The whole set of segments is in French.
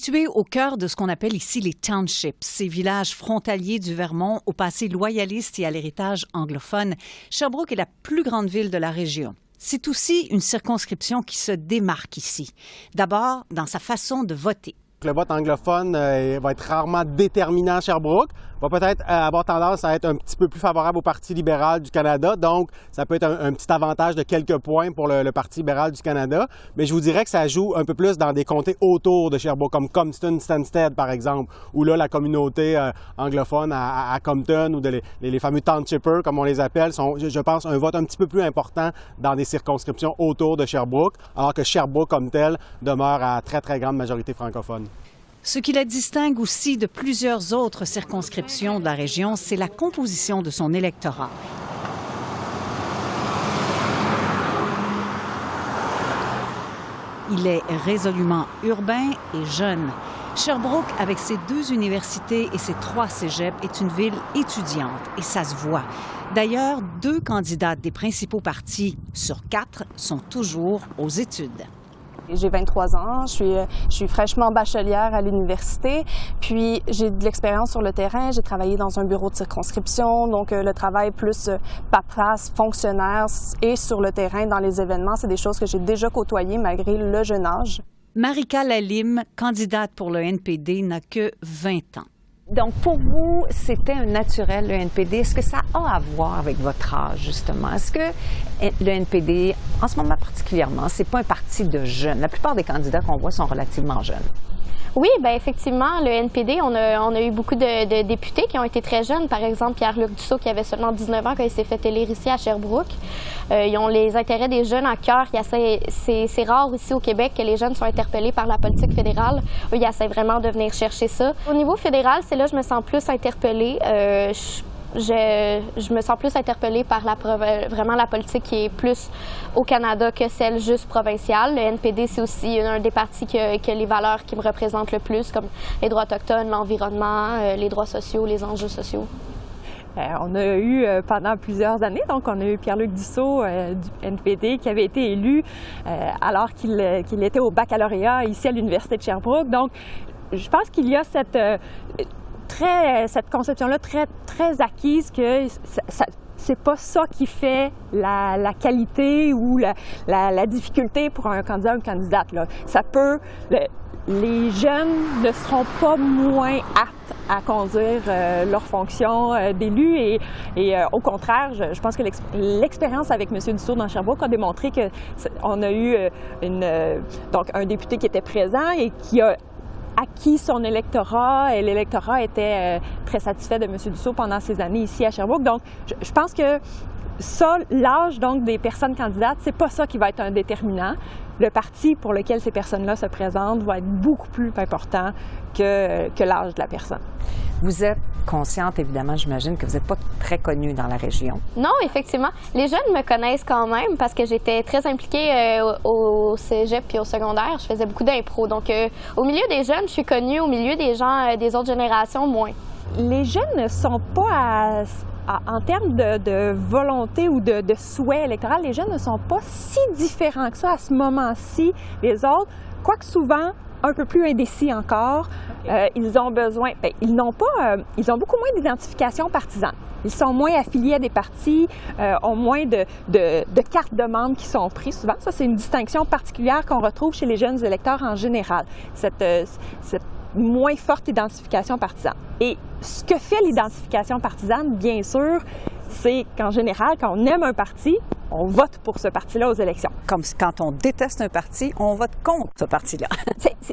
Situé au cœur de ce qu'on appelle ici les townships, ces villages frontaliers du Vermont au passé loyaliste et à l'héritage anglophone, Sherbrooke est la plus grande ville de la région. C'est aussi une circonscription qui se démarque ici. D'abord, dans sa façon de voter. Le vote anglophone va être rarement déterminant à Sherbrooke, va peut-être avoir tendance à être un petit peu plus favorable au Parti libéral du Canada, donc ça peut être un petit avantage de quelques points pour le Parti libéral du Canada, mais je vous dirais que ça joue un peu plus dans des comtés autour de Sherbrooke, comme Compton-Stanstead par exemple, où là la communauté anglophone à Compton ou les fameux townshippers comme on les appelle, sont, je pense, un vote un petit peu plus important dans des circonscriptions autour de Sherbrooke, alors que Sherbrooke comme tel demeure à très très grande majorité francophone. Ce qui la distingue aussi de plusieurs autres circonscriptions de la région, c'est la composition de son électorat. Il est résolument urbain et jeune. Sherbrooke, avec ses 2 universités et ses 3 cégeps, est une ville étudiante et ça se voit. D'ailleurs, 2 candidates des principaux partis sur 4 sont toujours aux études. J'ai 23 ans, je suis fraîchement bachelière à l'université, puis j'ai de l'expérience sur le terrain, j'ai travaillé dans un bureau de circonscription, donc le travail plus paperasse, fonctionnaire et sur le terrain dans les événements, c'est des choses que j'ai déjà côtoyées malgré le jeune âge. Marika Lalime, candidate pour le NPD, n'a que 20 ans. Donc, pour vous, c'était un naturel, le NPD. Est-ce que ça a à voir avec votre âge, justement? Est-ce que le NPD, en ce moment particulièrement, c'est pas un parti de jeunes? La plupart des candidats qu'on voit sont relativement jeunes. Oui, bien effectivement, le NPD, on a eu beaucoup de députés qui ont été très jeunes. Par exemple, Pierre-Luc Dussault, qui avait seulement 19 ans quand il s'est fait élire ici à Sherbrooke. Ils ont les intérêts des jeunes à cœur. C'est rare ici au Québec que les jeunes soient interpellés par la politique fédérale. Eux, ils essaient vraiment de venir chercher ça. Au niveau fédéral, c'est là que je me sens plus interpellée. Je me sens plus interpellée par vraiment la politique qui est plus au Canada que celle juste provinciale. Le NPD, c'est aussi un des partis qui a les valeurs qui me représentent le plus, comme les droits autochtones, l'environnement, les droits sociaux, les enjeux sociaux. On a eu pendant plusieurs années, donc on a eu Pierre-Luc Dussault du NPD qui avait été élu alors qu'il était au baccalauréat ici à l'Université de Sherbrooke. Donc, je pense qu'il y a cette conception-là très acquise que c'est pas ça qui fait la qualité ou la difficulté pour un candidat ou une candidate. Là. Ça peut... Les jeunes ne seront pas moins aptes à conduire leur fonction d'élu et au contraire, je pense que l'expérience avec M. Dussault dans Sherbrooke a démontré qu'on a eu donc un député qui était présent et qui a acquis son électorat et l'électorat était très satisfait de M. Dussault pendant ces années ici à Sherbrooke. Donc, je pense que ça, l'âge donc des personnes candidates, c'est pas ça qui va être un déterminant. Le parti pour lequel ces personnes-là se présentent va être beaucoup plus important que l'âge de la personne. Vous êtes consciente, évidemment, j'imagine, que vous n'êtes pas très connue dans la région. Non, effectivement. Les jeunes me connaissent quand même parce que j'étais très impliquée au cégep puis au secondaire. Je faisais beaucoup d'impro. Donc, au milieu des jeunes, je suis connue. Au milieu des gens des autres générations, moins. Les jeunes ne sont pas en termes de volonté ou de souhait électoral, les jeunes ne sont pas si différents que ça à ce moment-ci des autres, quoique souvent un peu plus indécis encore. Ils ont besoin, ils ont beaucoup moins d'identification partisane. Ils sont moins affiliés à des partis, ont moins de cartes de membres qui sont prises souvent. Ça, c'est une distinction particulière qu'on retrouve chez les jeunes électeurs en général. Cette moins forte identification partisane. Et ce que fait l'identification partisane, bien sûr, c'est qu'en général, quand on aime un parti, on vote pour ce parti-là aux élections. Comme quand on déteste un parti, on vote contre ce parti-là.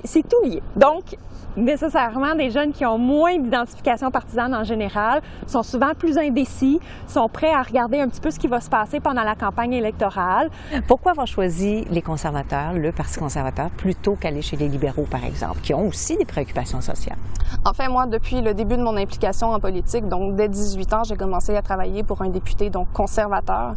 C'est tout lié. Donc, nécessairement, des jeunes qui ont moins d'identification partisane en général sont souvent plus indécis, sont prêts à regarder un petit peu ce qui va se passer pendant la campagne électorale. Pourquoi avoir choisi les conservateurs, le Parti conservateur, plutôt qu'aller chez les libéraux, par exemple, qui ont aussi des préoccupations sociales? En fait, moi, depuis le début de mon implication en politique, donc dès 18 ans, j'ai commencé à travailler pour un député donc conservateur.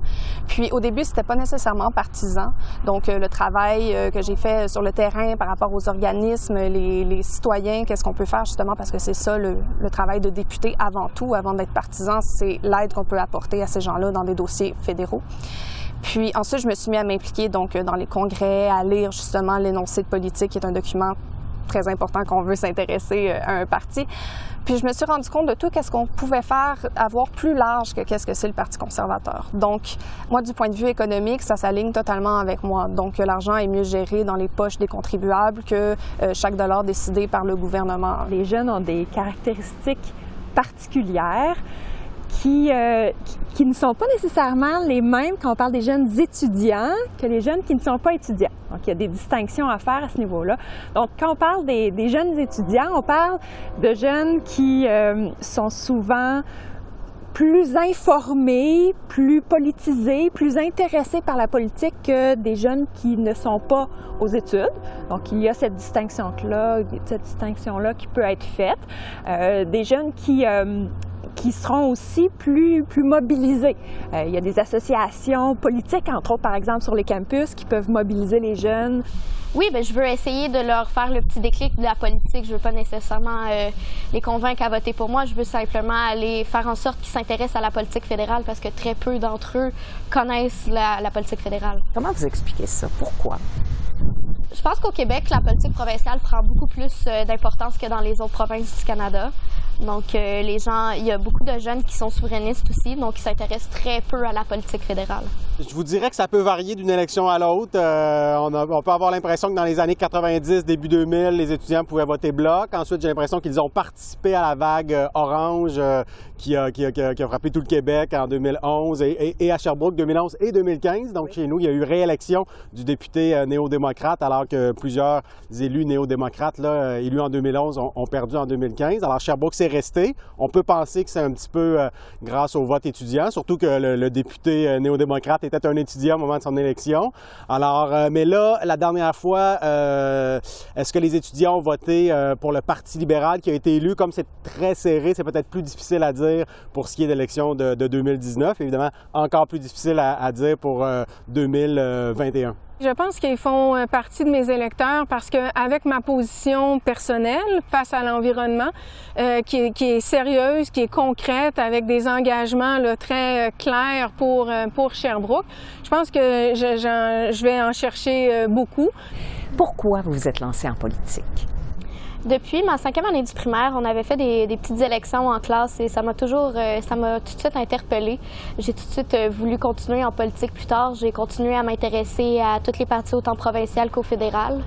Puis au début, c'était pas nécessairement partisan. Donc le travail que j'ai fait sur le terrain par rapport aux organismes, les citoyens, qu'est-ce qu'on peut faire justement, parce que c'est ça le travail de député avant tout, avant d'être partisan, c'est l'aide qu'on peut apporter à ces gens-là dans des dossiers fédéraux. Puis ensuite, je me suis mis à m'impliquer donc dans les congrès, à lire justement l'énoncé de politique, qui est un document très important qu'on veut s'intéresser à un parti. Puis je me suis rendu compte de tout qu'est-ce qu'on pouvait faire, avoir plus large que qu'est-ce que c'est le Parti conservateur. Donc, moi, du point de vue économique, ça s'aligne totalement avec moi. Donc, l'argent est mieux géré dans les poches des contribuables que chaque dollar décidé par le gouvernement. Les jeunes ont des caractéristiques particulières qui ne sont pas nécessairement les mêmes quand on parle des jeunes étudiants que les jeunes qui ne sont pas étudiants. Donc, il y a des distinctions à faire à ce niveau-là. Donc, quand on parle des jeunes étudiants, on parle de jeunes qui sont souvent plus informés, plus politisés, plus intéressés par la politique que des jeunes qui ne sont pas aux études. Donc, il y a cette distinction-là qui peut être faite. Des jeunes qui seront aussi plus mobilisés. Il y a des associations politiques, entre autres, par exemple, sur les campus, qui peuvent mobiliser les jeunes. Oui, bien, je veux essayer de leur faire le petit déclic de la politique. Je veux pas nécessairement les convaincre à voter pour moi. Je veux simplement aller faire en sorte qu'ils s'intéressent à la politique fédérale parce que très peu d'entre eux connaissent la politique fédérale. Comment vous expliquez ça? Pourquoi? Je pense qu'au Québec, la politique provinciale prend beaucoup plus d'importance que dans les autres provinces du Canada. Donc, il y a beaucoup de jeunes qui sont souverainistes aussi, donc ils s'intéressent très peu à la politique fédérale. Je vous dirais que ça peut varier d'une élection à l'autre. On peut avoir l'impression que dans les années 90, début 2000, les étudiants pouvaient voter bloc. Ensuite, j'ai l'impression qu'ils ont participé à la vague orange qui a frappé tout le Québec en 2011 et à Sherbrooke 2011 et 2015. Donc, chez nous, il y a eu réélection du député néo-démocrate, alors que plusieurs élus néo-démocrates là, élus en 2011 ont perdu en 2015. Alors, Sherbrooke, c'est resté. On peut penser que c'est un petit peu grâce au vote étudiant, surtout que le député néo-démocrate était un étudiant au moment de son élection. Alors, mais là, la dernière fois, est-ce que les étudiants ont voté pour le Parti libéral qui a été élu? Comme c'est très serré, c'est peut-être plus difficile à dire pour ce qui est de l'élection de 2019. Évidemment, encore plus difficile à dire pour 2021. Je pense qu'ils font partie de mes électeurs parce qu'avec ma position personnelle face à l'environnement, qui est sérieuse, qui est concrète, avec des engagements là, très clairs pour Sherbrooke, je pense que je vais en chercher beaucoup. Pourquoi vous vous êtes lancé en politique? Depuis ma 5e année du primaire, on avait fait des petites élections en classe et ça m'a tout de suite interpellée. J'ai tout de suite voulu continuer en politique plus tard. J'ai continué à m'intéresser à toutes les partis, autant provinciales qu'au fédéral.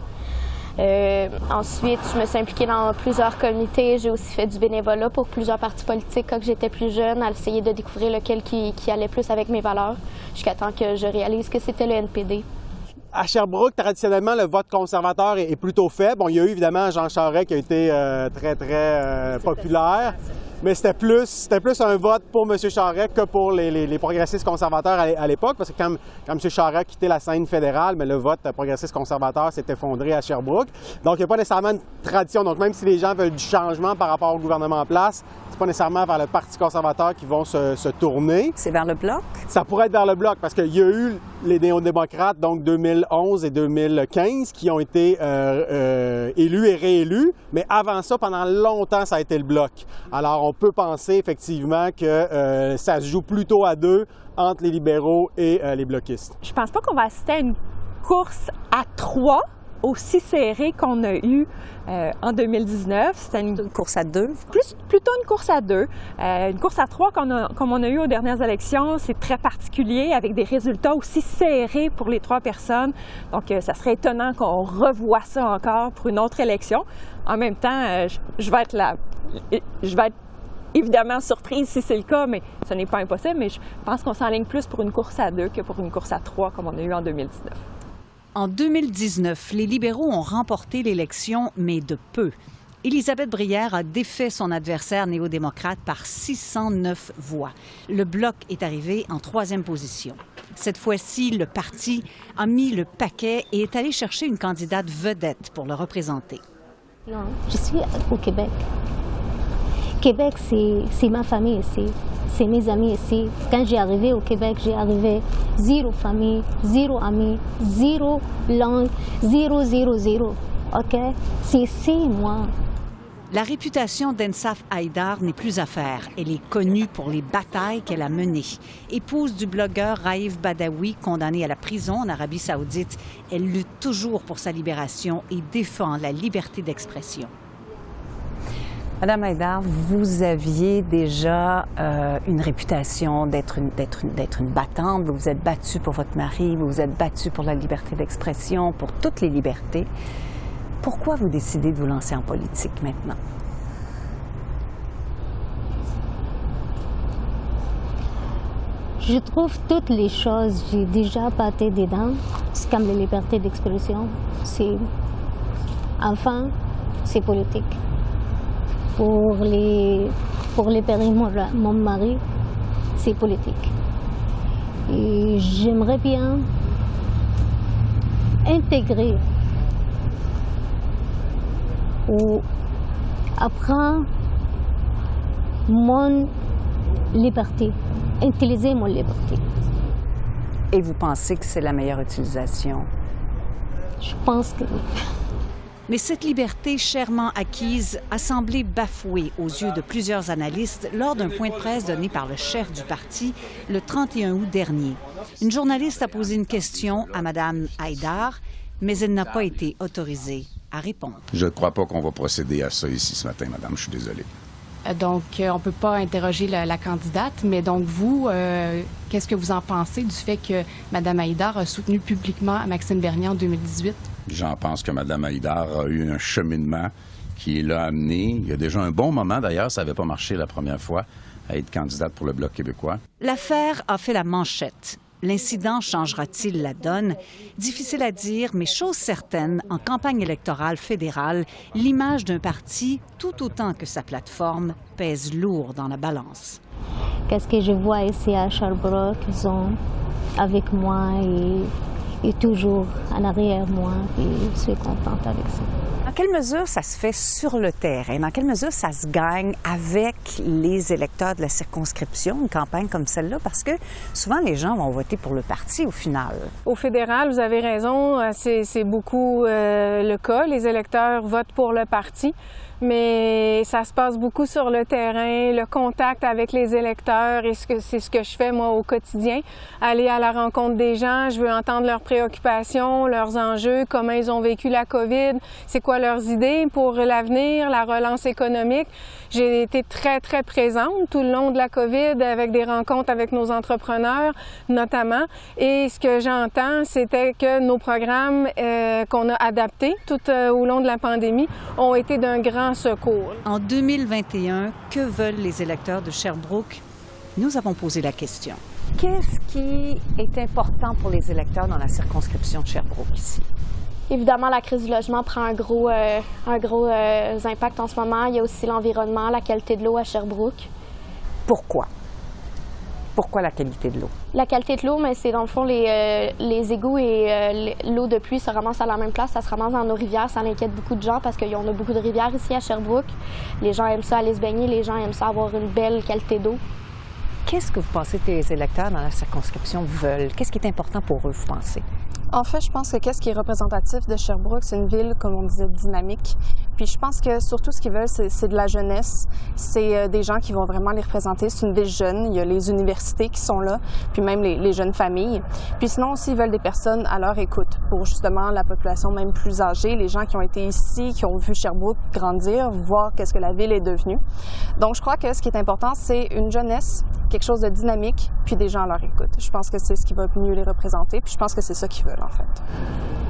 Ensuite, je me suis impliquée dans plusieurs comités. J'ai aussi fait du bénévolat pour plusieurs partis politiques quand j'étais plus jeune, à essayer de découvrir lequel qui allait plus avec mes valeurs, jusqu'à temps que je réalise que c'était le NPD. À Sherbrooke, traditionnellement, le vote conservateur est plutôt faible. Bon, il y a eu évidemment Jean Charest qui a été très populaire, mais c'était plus un vote pour M. Charest que pour les progressistes conservateurs à l'époque, parce que quand M. Charest a quitté la scène fédérale, mais le vote progressiste conservateur s'est effondré à Sherbrooke. Donc, il n'y a pas nécessairement une tradition. Donc, même si les gens veulent du changement par rapport au gouvernement en place, c'est pas nécessairement vers le Parti conservateur qu'ils vont se tourner. C'est vers le Bloc? Ça pourrait être vers le Bloc, parce qu'il y a eu les néo-démocrates, donc 2011 et 2015, qui ont été élus et réélus. Mais avant ça, pendant longtemps, ça a été le Bloc. Alors, on peut penser effectivement que ça se joue plutôt à deux entre les libéraux et les bloquistes. Je pense pas qu'on va assister à une course à 3 aussi serrée qu'on a eue en 2019. C'était une course à 2? Plutôt une course à 2. Une course à 3 comme on a eu aux dernières élections, c'est très particulier, avec des résultats aussi serrés pour les 3 personnes. Donc, ça serait étonnant qu'on revoie ça encore pour une autre élection. En même temps, je vais être évidemment surprise si c'est le cas, mais ce n'est pas impossible. Mais je pense qu'on s'enligne plus pour une course à 2 que pour une course à 3 comme on a eu en 2019. En 2019, les libéraux ont remporté l'élection, mais de peu. Élisabeth Brière a défait son adversaire néo-démocrate par 609 voix. Le Bloc est arrivé en 3e position. Cette fois-ci, le parti a mis le paquet et est allé chercher une candidate vedette pour le représenter. Non, je suis au Québec. Québec, c'est ma famille ici. C'est mes amis ici. Quand j'ai arrivé au Québec, j'ai arrivé 0 famille, 0 amis, 0 langue, 0. OK? C'est ici, moi. La réputation d'Ensaf Haïdar n'est plus à faire. Elle est connue pour les batailles qu'elle a menées. Épouse du blogueur Raif Badawi, condamné à la prison en Arabie saoudite, elle lutte toujours pour sa libération et défend la liberté d'expression. Madame Haïdar, vous aviez déjà une réputation d'être une battante. Vous vous êtes battue pour votre mari, vous vous êtes battue pour la liberté d'expression, pour toutes les libertés. Pourquoi vous décidez de vous lancer en politique maintenant? Je trouve toutes les choses, j'ai déjà battu dedans, c'est comme la liberté d'expression. Enfin, c'est politique. Pour les péris, mon mari, c'est politique. Et j'aimerais bien intégrer ou apprendre mon liberté, utiliser mon liberté. Et vous pensez que c'est la meilleure utilisation? Je pense que oui. Mais cette liberté chèrement acquise a semblé bafouée aux yeux de plusieurs analystes lors d'un point de presse donné par le chef du parti le 31 août dernier. Une journaliste a posé une question à Mme Haïdar, mais elle n'a pas été autorisée à répondre. Je ne crois pas qu'on va procéder à ça ici ce matin, madame. Je suis désolé. Donc, on ne peut pas interroger la candidate, mais donc vous, qu'est-ce que vous en pensez du fait que Mme Haïdar a soutenu publiquement Maxime Bernier en 2018? J'en pense que Mme Haïdar a eu un cheminement qui l'a amené. Il y a déjà un bon moment, d'ailleurs, ça n'avait pas marché la première fois, à être candidate pour le Bloc québécois. L'affaire a fait la manchette. L'incident changera-t-il la donne? Difficile à dire, mais chose certaine, en campagne électorale fédérale, l'image d'un parti, tout autant que sa plateforme, pèse lourd dans la balance. Qu'est-ce que je vois ici à Sherbrooke, ils sont avec moi et toujours en arrière moi, et je suis contente avec ça. Dans quelle mesure ça se fait sur le terrain? Dans quelle mesure ça se gagne avec les électeurs de la circonscription, une campagne comme celle-là? Parce que souvent, les gens vont voter pour le parti au final. Au fédéral, vous avez raison, c'est beaucoup le cas. Les électeurs votent pour le parti. Mais ça se passe beaucoup sur le terrain, le contact avec les électeurs, et c'est ce que je fais, moi, au quotidien. Aller à la rencontre des gens, je veux entendre leurs préoccupations, leurs enjeux, comment ils ont vécu la COVID, c'est quoi leurs idées pour l'avenir, la relance économique. J'ai été très, très présente tout le long de la COVID avec des rencontres avec nos entrepreneurs, notamment. Et ce que j'entends, c'était que nos programmes qu'on a adaptés tout au long de la pandémie ont été d'un grand secours. En 2021, que veulent les électeurs de Sherbrooke? Nous avons posé la question. Qu'est-ce qui est important pour les électeurs dans la circonscription de Sherbrooke ici? Évidemment, la crise du logement prend un gros impact en ce moment. Il y a aussi l'environnement, la qualité de l'eau à Sherbrooke. Pourquoi? Pourquoi la qualité de l'eau? La qualité de l'eau, mais c'est dans le fond les égouts et l'eau de pluie se ramassent à la même place. Ça se ramasse dans nos rivières. Ça inquiète beaucoup de gens parce qu'on a beaucoup de rivières ici à Sherbrooke. Les gens aiment ça aller se baigner. Les gens aiment ça avoir une belle qualité d'eau. Qu'est-ce que vous pensez que les électeurs dans la circonscription veulent? Qu'est-ce qui est important pour eux, vous pensez? En fait, je pense que qu'est-ce qui est représentatif de Sherbrooke, c'est une ville, comme on disait, dynamique. Puis je pense que surtout ce qu'ils veulent, c'est de la jeunesse. C'est des gens qui vont vraiment les représenter. C'est une ville jeune. Il y a les universités qui sont là, puis même les jeunes familles. Puis sinon aussi, ils veulent des personnes à leur écoute pour justement la population même plus âgée, les gens qui ont été ici, qui ont vu Sherbrooke grandir, voir qu'est-ce que la ville est devenue. Donc je crois que ce qui est important, c'est une jeunesse, quelque chose de dynamique, puis des gens à leur écoute. Je pense que c'est ce qui va mieux les représenter, puis je pense que c'est ça qu'ils veulent en fait.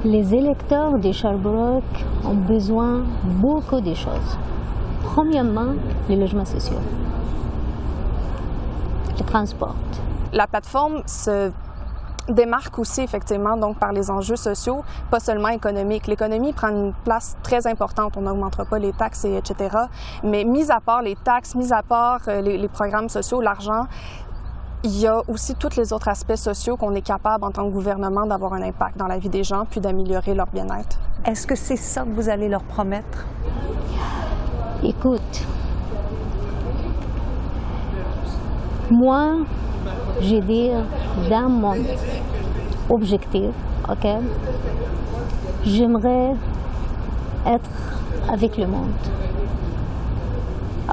Les électeurs de Sherbrooke ont besoin de beaucoup de choses. Premièrement, les logements sociaux, le transport. La plateforme se démarque aussi effectivement donc par les enjeux sociaux, pas seulement économiques. L'économie prend une place très importante, on n'augmentera pas les taxes, etc. Mais mis à part les taxes, mis à part les programmes sociaux, l'argent, il y a aussi tous les autres aspects sociaux qu'on est capable en tant que gouvernement d'avoir un impact dans la vie des gens puis d'améliorer leur bien-être. Est-ce que c'est ça que vous allez leur promettre? Écoute, moi, je dis dans mon objectif, OK, j'aimerais être avec le monde.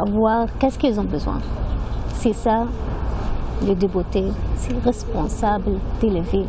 à voir qu'est-ce qu'ils ont besoin. C'est ça, le débeauté, c'est responsable de la ville.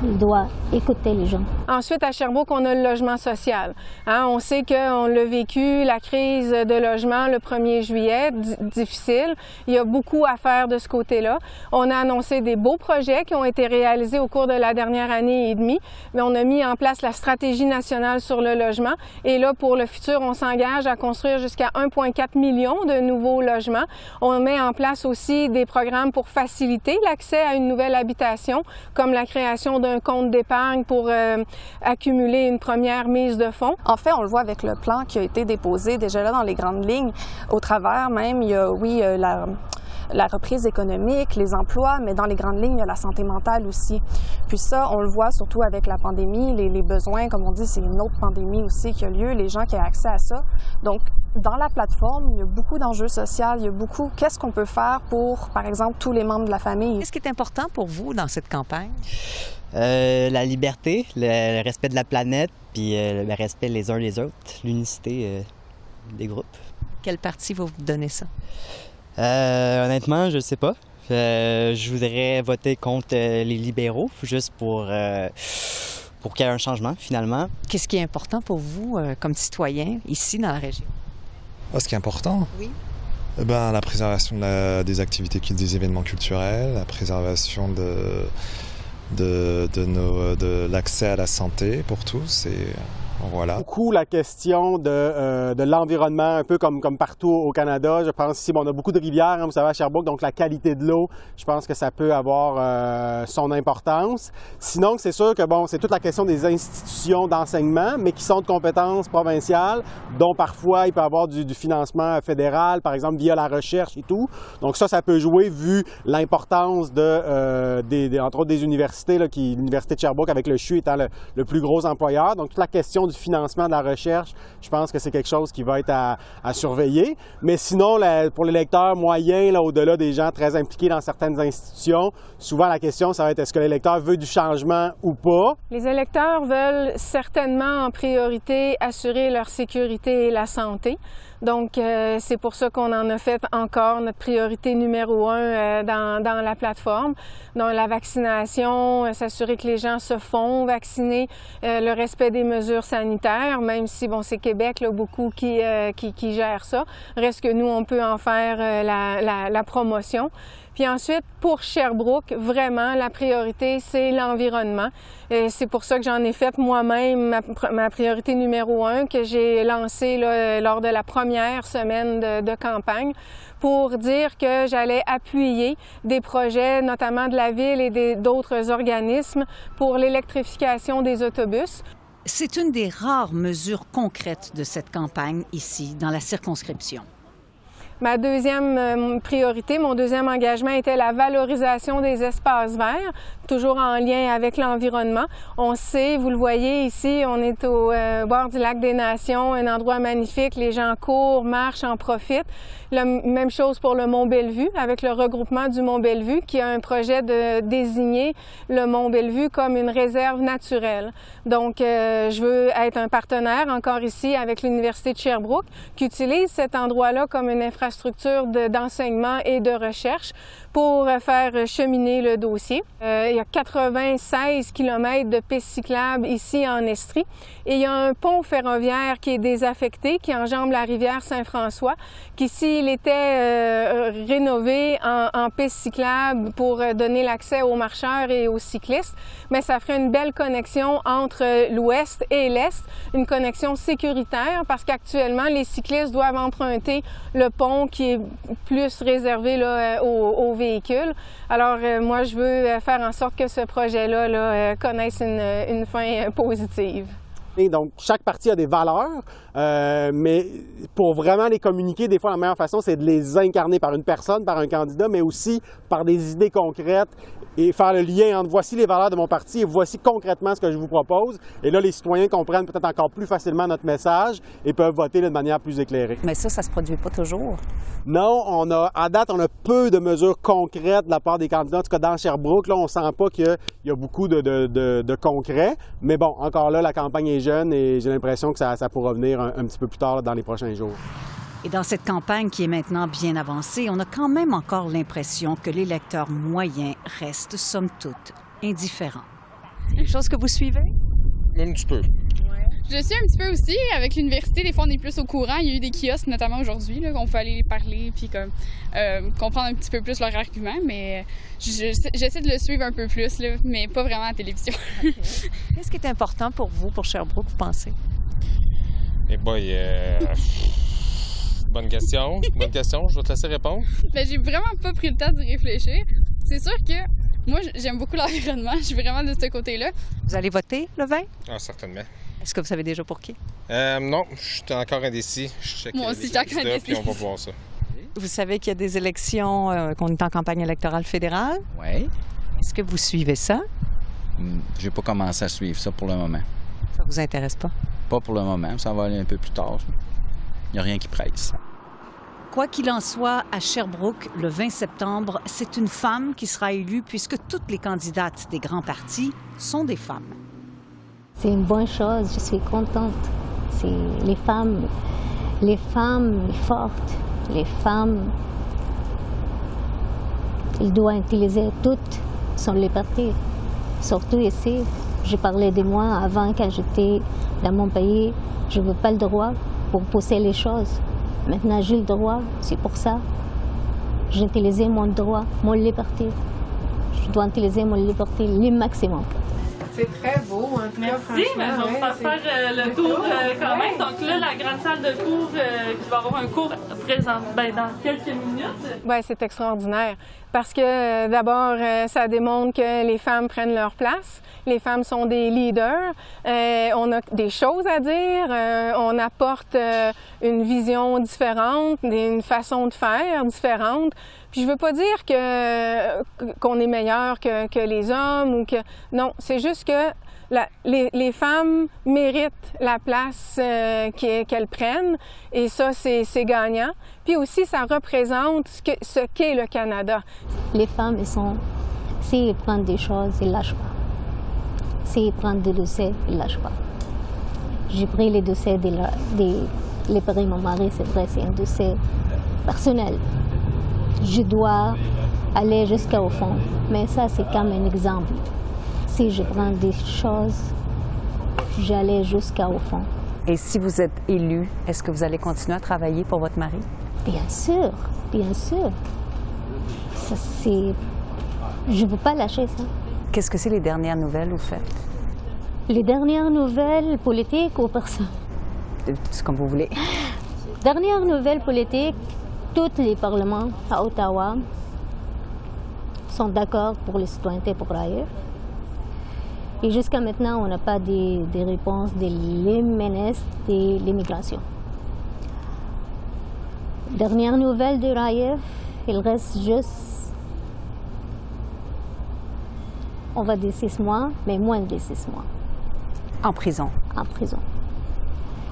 Il doit écouter les gens. Ensuite, à Sherbrooke, on a le logement social. On sait qu'on l'a vécu, la crise de logement le 1er juillet, difficile. Il y a beaucoup à faire de ce côté-là. On a annoncé des beaux projets qui ont été réalisés au cours de la dernière année et demie, mais on a mis en place la stratégie nationale sur le logement. Et là, pour le futur, on s'engage à construire jusqu'à 1,4 million de nouveaux logements. On met en place aussi des programmes pour faciliter l'accès à une nouvelle habitation, comme la création d'un compte d'épargne pour accumuler une première mise de fonds. En fait, on le voit avec le plan qui a été déposé déjà là dans les grandes lignes. Au travers même, il y a, oui, la reprise économique, les emplois, mais dans les grandes lignes, il y a la santé mentale aussi. Puis ça, on le voit surtout avec la pandémie, les besoins, comme on dit, c'est une autre pandémie aussi qui a lieu, les gens qui ont accès à ça. Donc, dans la plateforme, il y a beaucoup d'enjeux sociaux, il y a beaucoup, qu'est-ce qu'on peut faire pour, par exemple, tous les membres de la famille. Qu'est-ce qui est important pour vous dans cette campagne? La liberté, le respect de la planète, puis le respect les uns les autres, l'unicité des groupes. Quel parti va vous donner ça? Honnêtement, je ne sais pas. Je voudrais voter contre les libéraux, juste pour qu'il y ait un changement, finalement. Qu'est-ce qui est important pour vous, comme citoyen, ici, dans la région? Ce qui est important? Oui. La préservation des activités, des événements culturels, la préservation de l'accès à la santé pour tous. Et voilà. Beaucoup la question de l'environnement, un peu comme partout au Canada. Je pense ici, on a beaucoup de rivières, vous savez, à Sherbrooke, donc la qualité de l'eau, je pense que ça peut avoir son importance. Sinon, c'est sûr que c'est toute la question des institutions d'enseignement, mais qui sont de compétences provinciales, dont parfois il peut y avoir du financement fédéral, par exemple via la recherche et tout. Donc ça peut jouer vu l'importance entre autres des universités, l'Université de Sherbrooke avec le CHU étant le plus gros employeur. Donc toute la question du financement de la recherche, je pense que c'est quelque chose qui va être à surveiller. Mais sinon, pour les lecteurs moyens, au-delà des gens très impliqués dans certaines institutions, souvent la question, ça va être est-ce que l'électeur veut du changement ou pas? Les électeurs veulent certainement en priorité assurer leur sécurité et la santé. Donc, c'est pour ça qu'on en a fait encore notre priorité numéro 1 dans la plateforme. Donc, la vaccination, s'assurer que les gens se font vacciner, le respect des mesures sanitaires, même si, c'est Québec, beaucoup qui gère ça. Reste que nous, on peut en faire la promotion. Puis ensuite, pour Sherbrooke, vraiment, la priorité, c'est l'environnement. C'est pour ça que j'en ai fait moi-même ma priorité numéro 1 que j'ai lancée lors de la première semaine de campagne pour dire que j'allais appuyer des projets, notamment de la Ville et d'autres organismes, pour l'électrification des autobus. C'est une des rares mesures concrètes de cette campagne ici, dans la circonscription. Ma deuxième priorité, mon deuxième engagement était la valorisation des espaces verts, toujours en lien avec l'environnement. On sait, vous le voyez ici, on est au bord du lac des Nations, un endroit magnifique, les gens courent, marchent, en profitent. La même chose pour le Mont-Bellevue, avec le regroupement du Mont-Bellevue, qui a un projet de désigner le Mont-Bellevue comme une réserve naturelle. Donc, je veux être un partenaire, encore ici, avec l'Université de Sherbrooke, qui utilise cet endroit-là comme une infrastructure d'enseignement et de recherche pour faire cheminer le dossier. Il y a 96 km de pistes cyclables ici en Estrie et il y a un pont ferroviaire qui est désaffecté, qui enjambe la rivière Saint-François, qui s'il était rénové en piste cyclable pour donner l'accès aux marcheurs et aux cyclistes, mais ça ferait une belle connexion entre l'ouest et l'est, une connexion sécuritaire parce qu'actuellement les cyclistes doivent emprunter le pont qui est plus réservé aux véhicules. Alors moi je veux faire en sorte que ce projet-là connaisse une fin positive. Et donc, chaque parti a des valeurs, mais pour vraiment les communiquer, des fois, la meilleure façon, c'est de les incarner par une personne, par un candidat, mais aussi par des idées concrètes et faire le lien entre voici les valeurs de mon parti et voici concrètement ce que je vous propose. Et là, les citoyens comprennent peut-être encore plus facilement notre message et peuvent voter de manière plus éclairée. Mais ça se produit pas toujours. Non, à date, on a peu de mesures concrètes de la part des candidats. En tout cas, dans Sherbrooke, là, on sent pas qu'il y a beaucoup de concret. Mais bon, encore là, la campagne est jeune et j'ai l'impression que ça pourra venir un petit peu plus tard dans les prochains jours. Et dans cette campagne qui est maintenant bien avancée, on a quand même encore l'impression que l'électeur moyen reste, somme toute, indifférent. C'est quelque chose que vous suivez? Un petit peu. Je suis un petit peu aussi. Avec l'université, des fois, on est plus au courant. Il y a eu des kiosques, notamment aujourd'hui, là, qu'on peut aller parler puis comprendre un petit peu plus leurs arguments. Mais j'essaie de le suivre un peu plus, là, mais pas vraiment à la télévision. Okay. Qu'est-ce qui est important pour vous, pour Sherbrooke, vous pensez? Eh boy, bonne question. Bonne question. Je vais te laisser répondre. Ben, j'ai vraiment pas pris le temps d'y réfléchir. C'est sûr que moi, j'aime beaucoup l'environnement. Je suis vraiment de ce côté-là. Vous allez voter le 20? Ah, certainement. Est-ce que vous savez déjà pour qui? Non, je suis encore indécis. Moi aussi, j'ai encore indécis. Puis on va voir ça. Vous savez qu'il y a des élections, qu'on est en campagne électorale fédérale? Oui. Est-ce que vous suivez ça? J'ai pas commencé à suivre ça pour le moment. Ça vous intéresse pas? Pas pour le moment. Ça va aller un peu plus tard. Il n'y a rien qui presse. Quoi qu'il en soit, à Sherbrooke, le 20 septembre, c'est une femme qui sera élue puisque toutes les candidates des grands partis sont des femmes. C'est une bonne chose, je suis contente. C'est les femmes fortes, les femmes, ils doivent utiliser toute son liberté. Surtout ici, je parlais de moi avant quand j'étais dans mon pays, je n'avais pas le droit pour pousser les choses. Maintenant, j'ai le droit, c'est pour ça. J'ai utilisé mon droit, mon liberté. Je dois utiliser mon liberté le maximum. C'est très beau, en tout cas. Merci, mais on va faire le tour quand même. Donc là, la grande salle de cours qui va avoir un cours présent dans quelques minutes. Oui, c'est extraordinaire. Parce que d'abord, ça démontre que les femmes prennent leur place. Les femmes sont des leaders. On a des choses à dire. On apporte une vision différente, une façon de faire différente. Puis je veux pas dire qu'on est meilleur que les hommes ou que... Non, c'est juste que les femmes méritent la place qu'elles prennent et ça, c'est gagnant. Puis aussi, ça représente ce qu'est le Canada. Les femmes, s'ils prennent des choses, ils ne lâchent pas. S'ils prennent des dossiers, ils ne lâchent pas. J'ai pris les dossiers les parents de mon mari, c'est vrai, c'est un dossier personnel. Je dois aller jusqu'au fond, mais ça, c'est comme un exemple. Si je prends des choses, j'allais jusqu'au fond. Et si vous êtes élu, est-ce que vous allez continuer à travailler pour votre mari? Bien sûr, bien sûr. Ça, je ne veux pas lâcher ça. Qu'est-ce que c'est les dernières nouvelles vous faites? Les dernières nouvelles politiques ou personne? C'est comme vous voulez. Dernières nouvelles politiques, tous les parlements à Ottawa sont d'accord pour les citoyennetés pour ailleurs. Et jusqu'à maintenant, on n'a pas des réponses de l'MNS de l'immigration. Dernière nouvelle de Raïef, il reste juste, on va dire 6 mois, mais moins de 6 mois. En prison? En prison.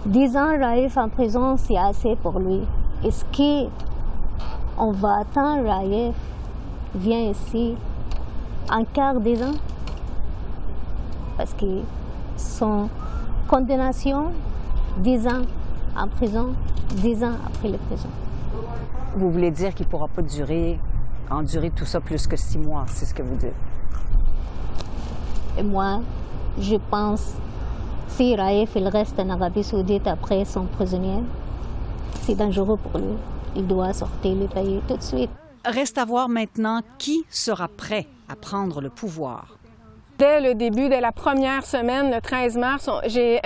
10 ans Raïef en prison, c'est assez pour lui. Est-ce qu'on va attendre Raïef vient ici encore 10 ans? Parce que son condamnation, 10 ans en prison, 10 ans après la prison. Vous voulez dire qu'il ne pourra pas endurer tout ça plus que 6 mois, c'est ce que vous dites? Et moi, je pense, si Raïef il reste en Arabie Saoudite après son prisonnier, c'est dangereux pour lui. Il doit sortir le pays tout de suite. Reste à voir maintenant qui sera prêt à prendre le pouvoir. Dès le début, dès la première semaine, le 13 mars, j'ai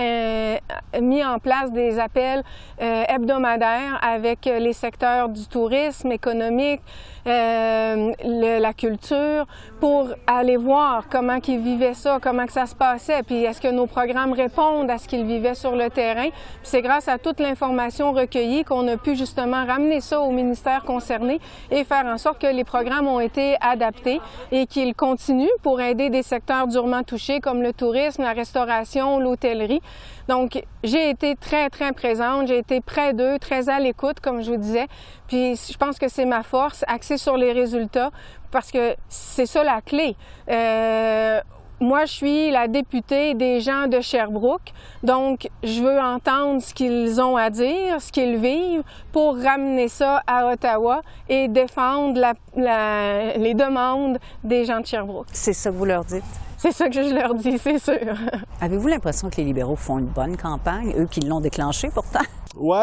mis en place des appels hebdomadaires avec les secteurs du tourisme, économique, la culture, pour aller voir comment ils vivaient ça, comment que ça se passait, puis est-ce que nos programmes répondent à ce qu'ils vivaient sur le terrain. Puis c'est grâce à toute l'information recueillie qu'on a pu justement ramener ça au ministère concerné et faire en sorte que les programmes ont été adaptés et qu'ils continuent pour aider des secteurs durement touchés comme le tourisme, la restauration, l'hôtellerie. Donc, j'ai été très, très présente, j'ai été près d'eux, très à l'écoute, comme je vous disais. Puis, je pense que c'est ma force, axée sur les résultats, parce que c'est ça la clé. Moi, je suis la députée des gens de Sherbrooke, donc je veux entendre ce qu'ils ont à dire, ce qu'ils vivent, pour ramener ça à Ottawa et défendre les demandes des gens de Sherbrooke. C'est ça que vous leur dites? C'est ça que je leur dis, c'est sûr. Avez-vous l'impression que les libéraux font une bonne campagne, eux qui l'ont déclenchée pourtant? Oui,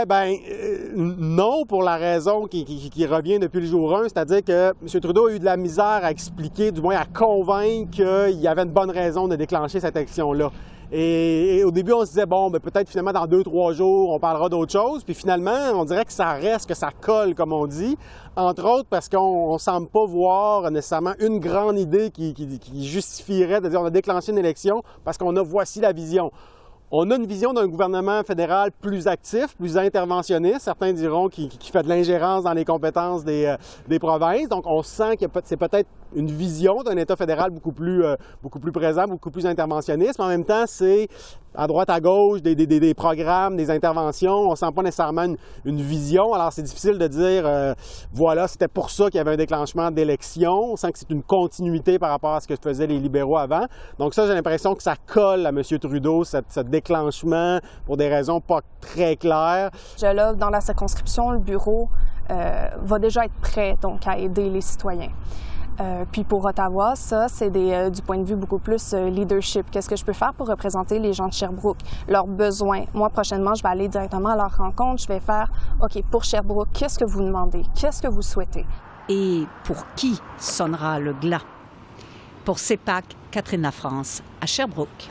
non, pour la raison qui revient depuis le jour 1, c'est-à-dire que M. Trudeau a eu de la misère à expliquer, du moins à convaincre qu'il y avait une bonne raison de déclencher cette action-là. Et au début, on se disait, bon, peut-être finalement dans 2-3 jours, on parlera d'autre chose. Puis finalement, on dirait que ça reste, que ça colle, comme on dit. Entre autres parce qu'on ne semble pas voir nécessairement une grande idée qui justifierait de dire on a déclenché une élection parce qu'on a voici la vision. On a une vision d'un gouvernement fédéral plus actif, plus interventionniste. Certains diront qu'il fait de l'ingérence dans les compétences des provinces. Donc, on sent que c'est peut-être une vision d'un État fédéral beaucoup plus présent, beaucoup plus interventionniste. Mais en même temps, c'est à droite, à gauche, des programmes, des interventions. On ne sent pas nécessairement une vision. Alors, c'est difficile de dire, voilà, c'était pour ça qu'il y avait un déclenchement d'élection. On sent que c'est une continuité par rapport à ce que faisaient les libéraux avant. Donc ça, j'ai l'impression que ça colle à M. Trudeau, ce déclenchement, pour des raisons pas très claires. Là, dans la circonscription, le bureau va déjà être prêt donc, à aider les citoyens. Puis pour Ottawa, ça, c'est du point de vue beaucoup plus leadership. Qu'est-ce que je peux faire pour représenter les gens de Sherbrooke, leurs besoins? Moi, prochainement, je vais aller directement à leur rencontre. Je vais faire, OK, pour Sherbrooke, qu'est-ce que vous demandez? Qu'est-ce que vous souhaitez? Et pour qui sonnera le glas? Pour CEPAC, Catherine Lafrance, à Sherbrooke.